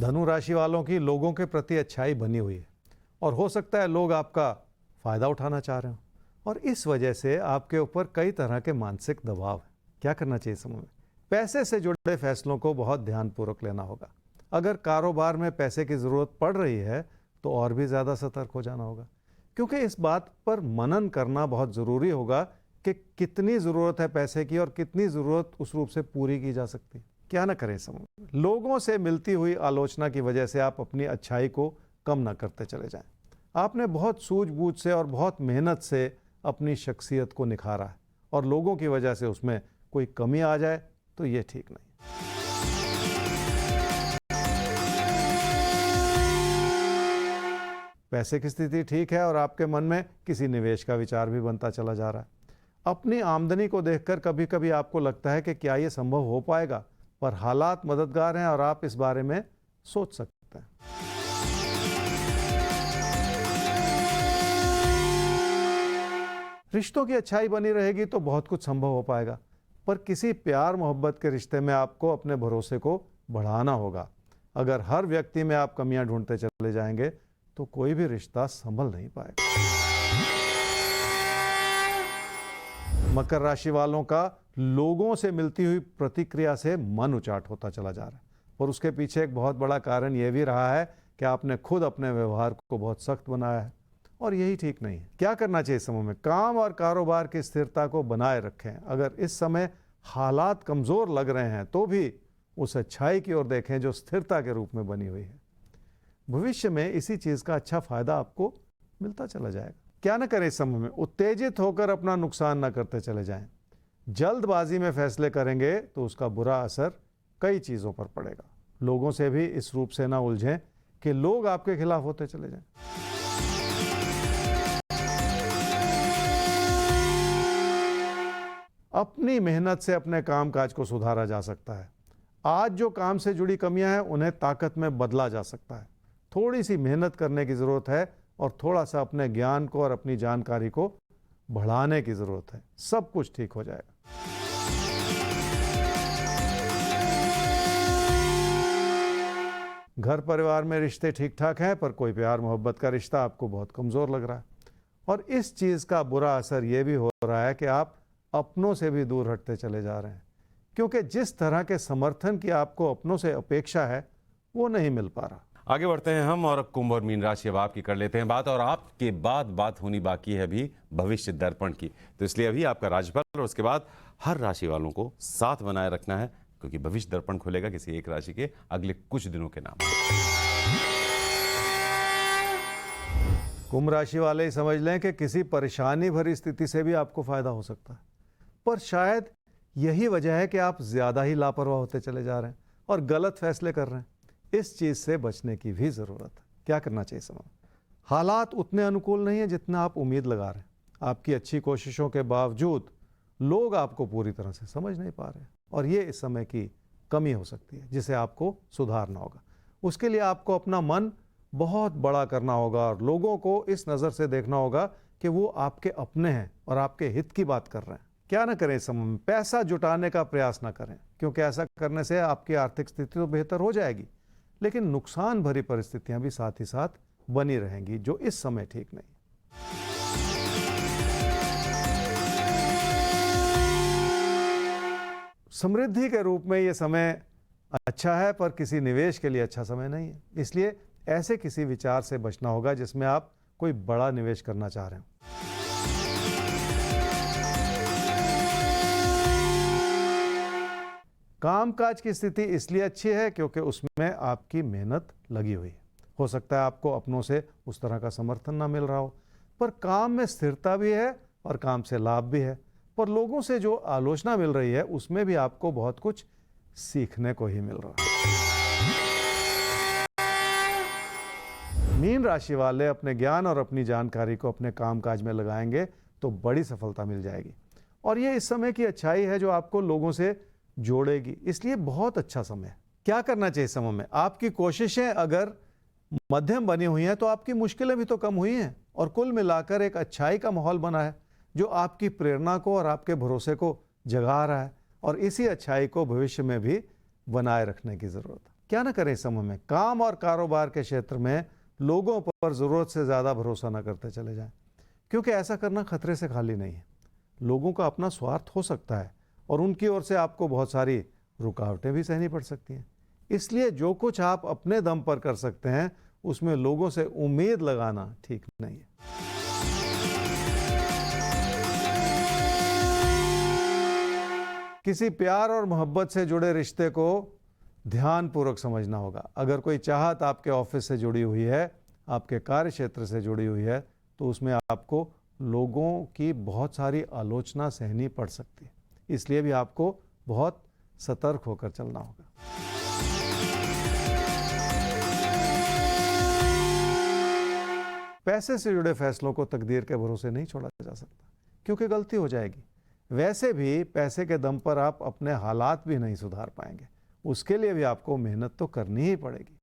धनु राशि वालों की लोगों के प्रति अच्छाई बनी हुई है और हो सकता है लोग आपका फ़ायदा उठाना चाह रहे हो और इस वजह से आपके ऊपर कई तरह के मानसिक दबाव है। क्या करना चाहिए समय में? पैसे से जुड़े फैसलों को बहुत ध्यानपूर्वक लेना होगा। अगर कारोबार में पैसे की ज़रूरत पड़ रही है तो और भी ज़्यादा सतर्क हो जाना होगा, क्योंकि इस बात पर मनन करना बहुत ज़रूरी होगा कि कितनी ज़रूरत है पैसे की और कितनी ज़रूरत उस रूप से पूरी की जा सकती है। क्या ना करें समय में? लोगों से मिलती हुई आलोचना की वजह से आप अपनी अच्छाई को कम ना करते चले जाएं। आपने बहुत सूझबूझ से और बहुत मेहनत से अपनी शख्सियत को निखारा है और लोगों की वजह से उसमें कोई कमी आ जाए तो ये ठीक नहीं। पैसे की स्थिति ठीक है और आपके मन में किसी निवेश का विचार भी बनता चला जा रहा है। अपनी आमदनी को देखकर कभी कभी आपको लगता है कि क्या ये संभव हो पाएगा, पर हालात मददगार हैं और आप इस बारे में सोच सकते हैं। रिश्तों की अच्छाई बनी रहेगी तो बहुत कुछ संभव हो पाएगा, पर किसी प्यार मोहब्बत के रिश्ते में आपको अपने भरोसे को बढ़ाना होगा। अगर हर व्यक्ति में आप कमियां ढूंढते चले जाएंगे तो कोई भी रिश्ता संभल नहीं पाएगा। मकर राशि वालों का लोगों से मिलती हुई प्रतिक्रिया से मन उचाट होता चला जा रहा है, और उसके पीछे एक बहुत बड़ा कारण यह भी रहा है कि आपने खुद अपने व्यवहार को बहुत सख्त बनाया है और यही ठीक नहीं है। क्या करना चाहिए इस समय में? काम और कारोबार की स्थिरता को बनाए रखें। अगर इस समय हालात कमज़ोर लग रहे हैं तो भी उस अच्छाई की ओर देखें जो स्थिरता के रूप में बनी हुई है। भविष्य में इसी चीज़ का अच्छा फायदा आपको मिलता चला जाएगा। क्या ना करें इस समय में? उत्तेजित होकर अपना नुकसान ना करते चले जाएं। जल्दबाजी में फैसले करेंगे तो उसका बुरा असर कई चीज़ों पर पड़ेगा। लोगों से भी इस रूप से ना उलझें कि लोग आपके खिलाफ होते चले जाएं। अपनी मेहनत से अपने काम काज को सुधारा जा सकता है। आज जो काम से जुड़ी कमियां हैं उन्हें ताकत में बदला जा सकता है। थोड़ी सी मेहनत करने की ज़रूरत है और थोड़ा सा अपने ज्ञान को और अपनी जानकारी को बढ़ाने की ज़रूरत है। सब कुछ ठीक हो जाएगा। घर परिवार में रिश्ते ठीक ठाक हैं, पर कोई प्यार मोहब्बत का रिश्ता आपको बहुत कमज़ोर लग रहा है और इस चीज़ का बुरा असर ये भी हो रहा है कि आप अपनों से भी दूर हटते चले जा रहे हैं, क्योंकि जिस तरह के समर्थन की आपको अपनों से अपेक्षा है वो नहीं मिल पा रहा। आगे बढ़ते हैं हम और कुंभ और मीन राशि अब आपकी कर लेते हैं बात, और आपके बाद बात होनी बाकी है अभी भविष्य दर्पण की, तो इसलिए अभी आपका राशिफल और उसके बाद हर राशि वालों को साथ बनाए रखना है, क्योंकि भविष्य दर्पण खुलेगा किसी एक राशि के अगले कुछ दिनों के नाम। कुंभ राशि वाले ही समझ लें कि किसी परेशानी भरी स्थिति से भी आपको फायदा हो सकता है, पर शायद यही वजह है कि आप ज्यादा ही लापरवाह होते चले जा रहे हैं और गलत फैसले कर रहे हैं। इस चीज से बचने की भी जरूरत है। क्या करना चाहिए समय? हालात उतने अनुकूल नहीं है जितना आप उम्मीद लगा रहे हैं। आपकी अच्छी कोशिशों के बावजूद लोग आपको पूरी तरह से समझ नहीं पा रहे और ये इस समय की कमी हो सकती है जिसे आपको सुधारना होगा। उसके लिए आपको अपना मन बहुत बड़ा करना होगा और लोगों को इस नज़र से देखना होगा कि वो आपके अपने हैं और आपके हित की बात कर रहे हैं। क्या ना करें इस समय में? पैसा जुटाने का प्रयास ना करें, क्योंकि ऐसा करने से आपकी आर्थिक स्थिति तो बेहतर हो जाएगी, लेकिन नुकसान भरी परिस्थितियां भी साथ ही साथ बनी रहेंगी, जो इस समय ठीक नहीं। समृद्धि के रूप में यह समय अच्छा है, पर किसी निवेश के लिए अच्छा समय नहीं है। इसलिए ऐसे किसी विचार से बचना होगा जिसमें आप कोई बड़ा निवेश करना चाह रहे हो। कामकाज की स्थिति इसलिए अच्छी है क्योंकि उसमें आपकी मेहनत लगी हुई है। हो सकता है आपको अपनों से उस तरह का समर्थन ना मिल रहा हो, पर काम में स्थिरता भी है और काम से लाभ भी है। पर लोगों से जो आलोचना मिल रही है उसमें भी आपको बहुत कुछ सीखने को ही मिल रहा है। मीन राशि वाले अपने ज्ञान और अपनी जानकारी को अपने कामकाज में लगाएंगे तो बड़ी सफलता मिल जाएगी, और ये इस समय की अच्छाई है जो आपको लोगों से जोड़ेगी। इसलिए बहुत अच्छा समय है। क्या करना चाहिए समय में? आपकी कोशिशें अगर मध्यम बनी हुई हैं तो आपकी मुश्किलें भी तो कम हुई हैं और कुल मिलाकर एक अच्छाई का माहौल बना है जो आपकी प्रेरणा को और आपके भरोसे को जगा रहा है, और इसी अच्छाई को भविष्य में भी बनाए रखने की जरूरत है। क्या ना करें इस समय में? काम और कारोबार के क्षेत्र में लोगों पर ज़रूरत से ज़्यादा भरोसा ना करते चले जाएं, क्योंकि ऐसा करना खतरे से खाली नहीं है। लोगों का अपना स्वार्थ हो सकता है और उनकी ओर से आपको बहुत सारी रुकावटें भी सहनी पड़ सकती हैं। इसलिए जो कुछ आप अपने दम पर कर सकते हैं, उसमें लोगों से उम्मीद लगाना ठीक नहीं है। किसी प्यार और मोहब्बत से जुड़े रिश्ते को ध्यानपूर्वक समझना होगा। अगर कोई चाहत आपके ऑफिस से जुड़ी हुई है, आपके कार्य क्षेत्र से जुड़ी हुई है, तो उसमें आपको लोगों की बहुत सारी आलोचना सहनी पड़ सकती है। इसलिए भी आपको बहुत सतर्क होकर चलना होगा। पैसे से जुड़े फैसलों को तकदीर के भरोसे नहीं छोड़ा जा सकता, क्योंकि गलती हो जाएगी। वैसे भी पैसे के दम पर आप अपने हालात भी नहीं सुधार पाएंगे। उसके लिए भी आपको मेहनत तो करनी ही पड़ेगी।